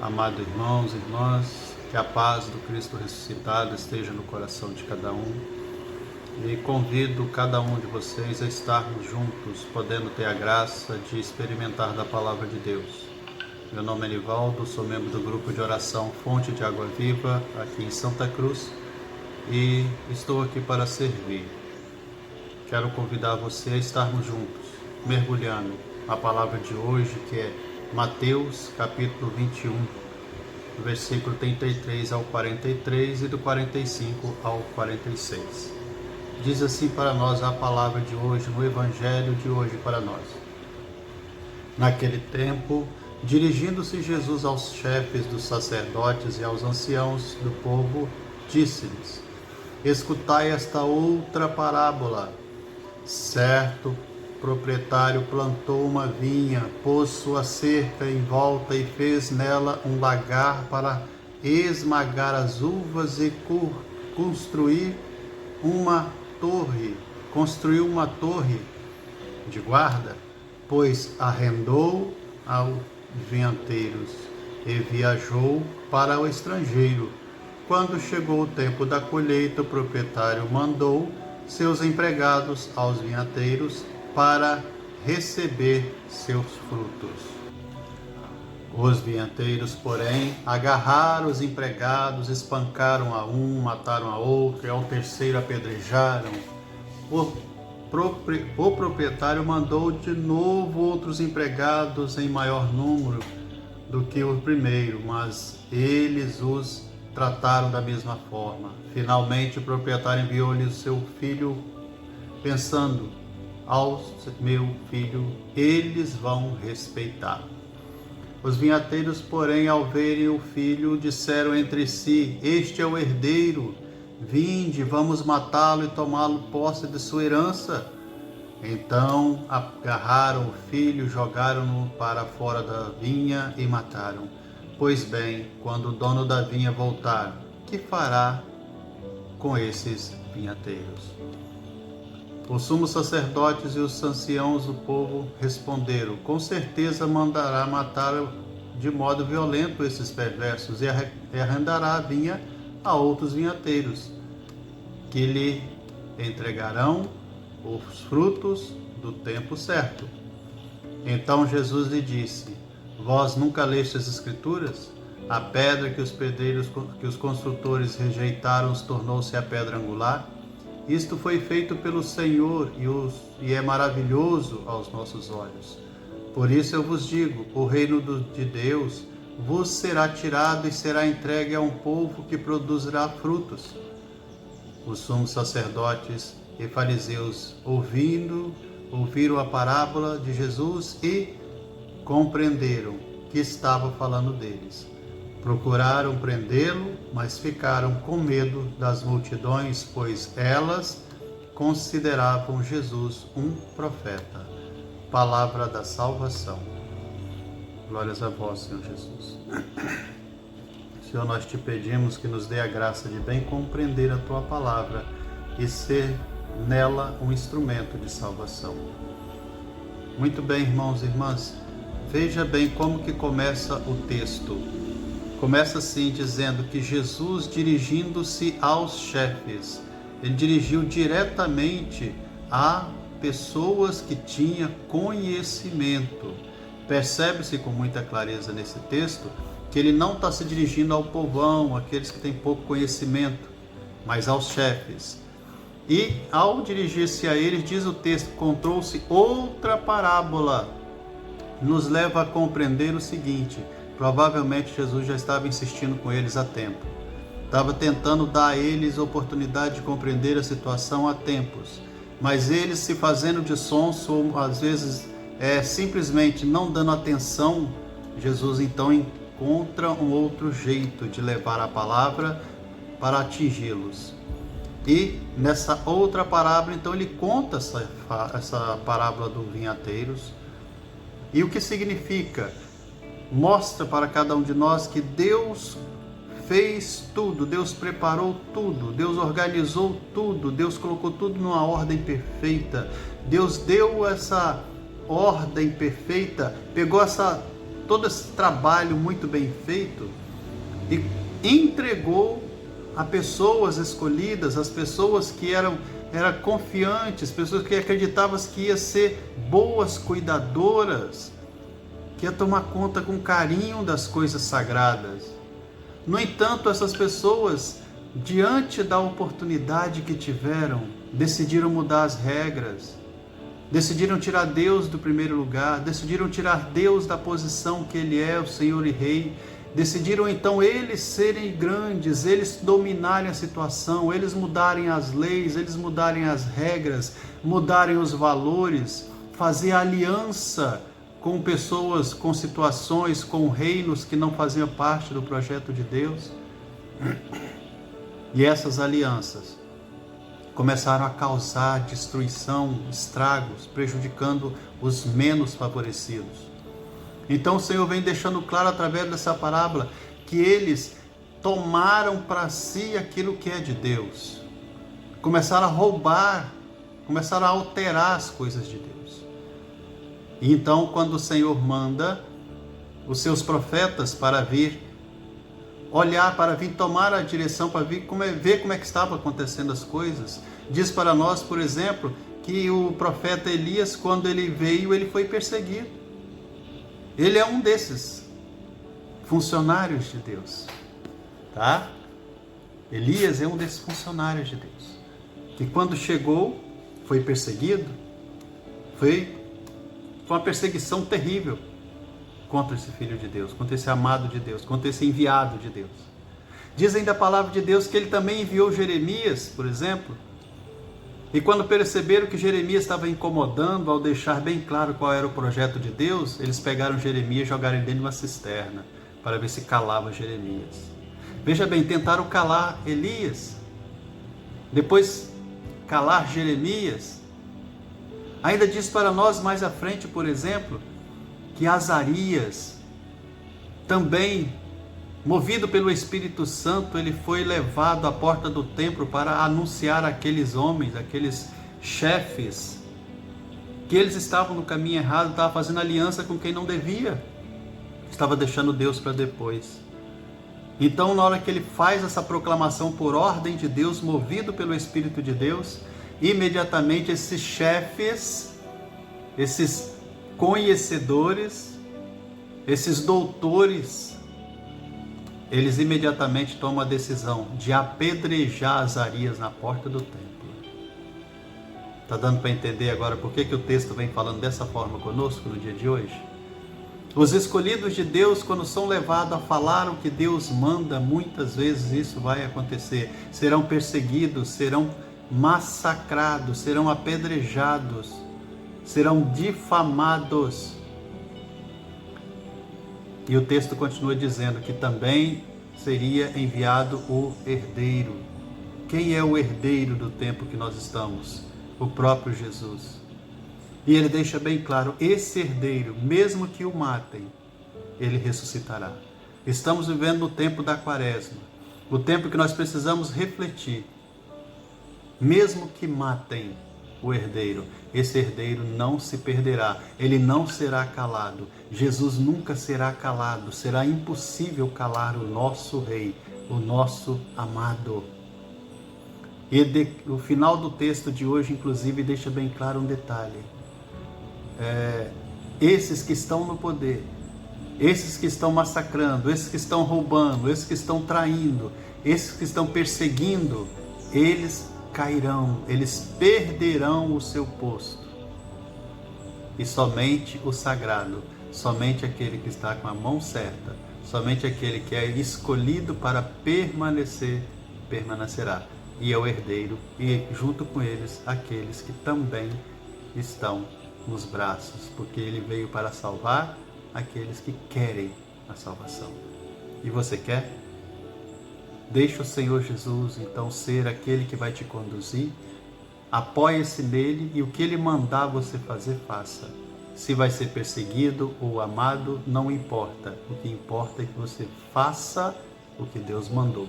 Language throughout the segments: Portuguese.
Amados irmãos e irmãs, que a paz do Cristo ressuscitado esteja no coração de cada um. E convido cada um de vocês a estarmos juntos, podendo ter a graça de experimentar da Palavra de Deus. Meu nome é Nivaldo, sou membro do grupo de oração Fonte de Água Viva, aqui em Santa Cruz, e estou aqui para servir. Quero convidar você a estarmos juntos, mergulhando a palavra de hoje, que é Mateus, capítulo 21, do versículo 33 ao 43 e do 45 ao 46. Diz assim para nós a palavra de hoje, no Evangelho de hoje para nós. Naquele tempo, dirigindo-se Jesus aos chefes dos sacerdotes e aos anciãos do povo, disse-lhes: escutai esta outra parábola. Certo proprietário plantou uma vinha, pôs sua cerca em volta e fez nela um lagar para esmagar as uvas e construiu uma torre de guarda, pois arrendou aos vinhateiros e viajou para o estrangeiro. Quando chegou o tempo da colheita, o proprietário mandou seus empregados aos vinhateiros para receber seus frutos. Os vinhateiros, porém, agarraram os empregados, espancaram a um, mataram a outro, e ao terceiro apedrejaram. O proprietário mandou de novo outros empregados em maior número do que o primeiro, mas eles os trataram da mesma forma. Finalmente, o proprietário enviou-lhe o seu filho, pensando: ao meu filho eles vão respeitar. Os vinhateiros, porém, ao verem o filho, disseram entre si: este é o herdeiro, vinde, vamos matá-lo e tomá-lo posse de sua herança. Então agarraram o filho, jogaram-no para fora da vinha e mataram. Pois bem, quando o dono da vinha voltar, que fará com esses vinhateiros? Os sumos sacerdotes e os anciãos do povo responderam: com certeza mandará matar de modo violento esses perversos e arrendará a vinha a outros vinhateiros, que lhe entregarão os frutos do tempo certo. Então Jesus lhe disse: vós nunca lestes as Escrituras? A pedra que os pedreiros, que os construtores rejeitaram, tornou-se a pedra angular. Isto foi feito pelo Senhor e é maravilhoso aos nossos olhos. Por isso eu vos digo: o reino de Deus vos será tirado e será entregue a um povo que produzirá frutos. Os sumos sacerdotes e fariseus, ouviram a parábola de Jesus e compreenderam que estava falando deles. Procuraram prendê-lo, mas ficaram com medo das multidões, pois elas consideravam Jesus um profeta. Palavra da salvação. Glórias a vós, Senhor Jesus. Senhor, nós te pedimos que nos dê a graça de bem compreender a tua palavra e ser nela um instrumento de salvação. Muito bem, irmãos e irmãs, veja bem como que começa o texto. Começa assim, dizendo que Jesus, dirigindo-se aos chefes, ele dirigiu diretamente a pessoas que tinham conhecimento. Percebe-se com muita clareza nesse texto que ele não está se dirigindo ao povão, aqueles que têm pouco conhecimento, mas aos chefes. E ao dirigir-se a eles, diz o texto, contou-se outra parábola. Nos leva a compreender o seguinte: provavelmente Jesus já estava insistindo com eles há tempo. Estava tentando dar a eles oportunidade de compreender a situação há tempos. Mas eles, se fazendo de sonso, ou às vezes simplesmente não dando atenção, Jesus então encontra um outro jeito de levar a palavra para atingi-los. E nessa outra parábola, então, ele conta essa parábola dos vinhateiros. E o que significa? Mostra para cada um de nós que Deus fez tudo, Deus preparou tudo, Deus organizou tudo, Deus colocou tudo numa ordem perfeita. Deus deu essa ordem perfeita, pegou todo esse trabalho muito bem feito e entregou a pessoas escolhidas, as pessoas que eram confiantes, pessoas que acreditavam que iam ser boas cuidadoras, que iam tomar conta com carinho das coisas sagradas. No entanto, essas pessoas, diante da oportunidade que tiveram, decidiram mudar as regras, decidiram tirar Deus do primeiro lugar, decidiram tirar Deus da posição que Ele é, o Senhor e Rei, decidiram então eles serem grandes, eles dominarem a situação, eles mudarem as leis, eles mudarem as regras, mudarem os valores, fazer aliança com pessoas, com situações, com reinos que não faziam parte do projeto de Deus. E essas alianças começaram a causar destruição, estragos, prejudicando os menos favorecidos. Então o Senhor vem deixando claro através dessa parábola que eles tomaram para si aquilo que é de Deus. Começaram a roubar, começaram a alterar as coisas de Deus. E então quando o Senhor manda os seus profetas para vir olhar, para vir tomar a direção, para vir ver como é que estavam acontecendo as coisas, diz para nós, por exemplo, que o profeta Elias, quando ele veio, ele foi perseguido. Ele é um desses funcionários de Deus, tá? Elias é um desses funcionários de Deus, que quando chegou, foi perseguido, foi uma perseguição terrível contra esse filho de Deus, contra esse amado de Deus, contra esse enviado de Deus. Dizem da palavra de Deus que ele também enviou Jeremias, por exemplo, e quando perceberam que Jeremias estava incomodando, ao deixar bem claro qual era o projeto de Deus, eles pegaram Jeremias e jogaram dentro de uma cisterna, para ver se calava Jeremias. Veja bem, tentaram calar Elias, depois calar Jeremias. Ainda diz para nós mais à frente, por exemplo, que Azarias, também movido pelo Espírito Santo, ele foi levado à porta do templo para anunciar àqueles homens, aqueles chefes, que eles estavam no caminho errado, estavam fazendo aliança com quem não devia, estava deixando Deus para depois. Então, na hora que ele faz essa proclamação por ordem de Deus, movido pelo Espírito de Deus, imediatamente esses chefes, esses conhecedores, esses doutores, eles imediatamente tomam a decisão de apedrejar Azarias na porta do templo. Está dando para entender agora por que o texto vem falando dessa forma conosco no dia de hoje? Os escolhidos de Deus, quando são levados a falar o que Deus manda, muitas vezes isso vai acontecer. Serão perseguidos, serão massacrados, serão apedrejados, serão difamados. E o texto continua dizendo que também seria enviado o herdeiro. Quem é o herdeiro do tempo que nós estamos? O próprio Jesus. E ele deixa bem claro, esse herdeiro, mesmo que o matem, ele ressuscitará. Estamos vivendo no tempo da quaresma, o tempo que nós precisamos refletir. Mesmo que matem o herdeiro, esse herdeiro não se perderá, ele não será calado. Jesus nunca será calado, será impossível calar o nosso Rei, o nosso amado. E o final do texto de hoje, inclusive, deixa bem claro um detalhe. Esses que estão no poder, esses que estão massacrando, esses que estão roubando, esses que estão traindo, esses que estão perseguindo, eles cairão, eles perderão o seu posto. E somente o sagrado, somente aquele que está com a mão certa, somente aquele que é escolhido para permanecer, permanecerá. E é o herdeiro, e junto com eles, aqueles que também estão nos braços, porque ele veio para salvar aqueles que querem a salvação. E você quer? Deixa o Senhor Jesus, então, ser aquele que vai te conduzir. Apoie-se nele e o que ele mandar você fazer, faça. Se vai ser perseguido ou amado, não importa. O que importa é que você faça o que Deus mandou.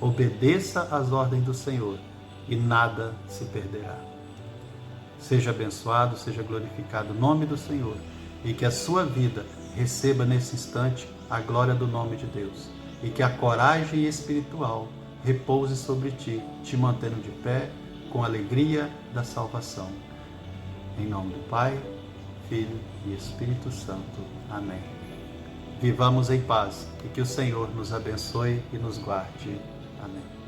Obedeça às ordens do Senhor e nada se perderá. Seja abençoado, seja glorificado o nome do Senhor e que a sua vida receba nesse instante a glória do nome de Deus e que a coragem espiritual repouse sobre ti, te mantendo de pé com a alegria da salvação. Em nome do Pai, Filho e Espírito Santo. Amém. Vivamos em paz e que o Senhor nos abençoe e nos guarde. Amém.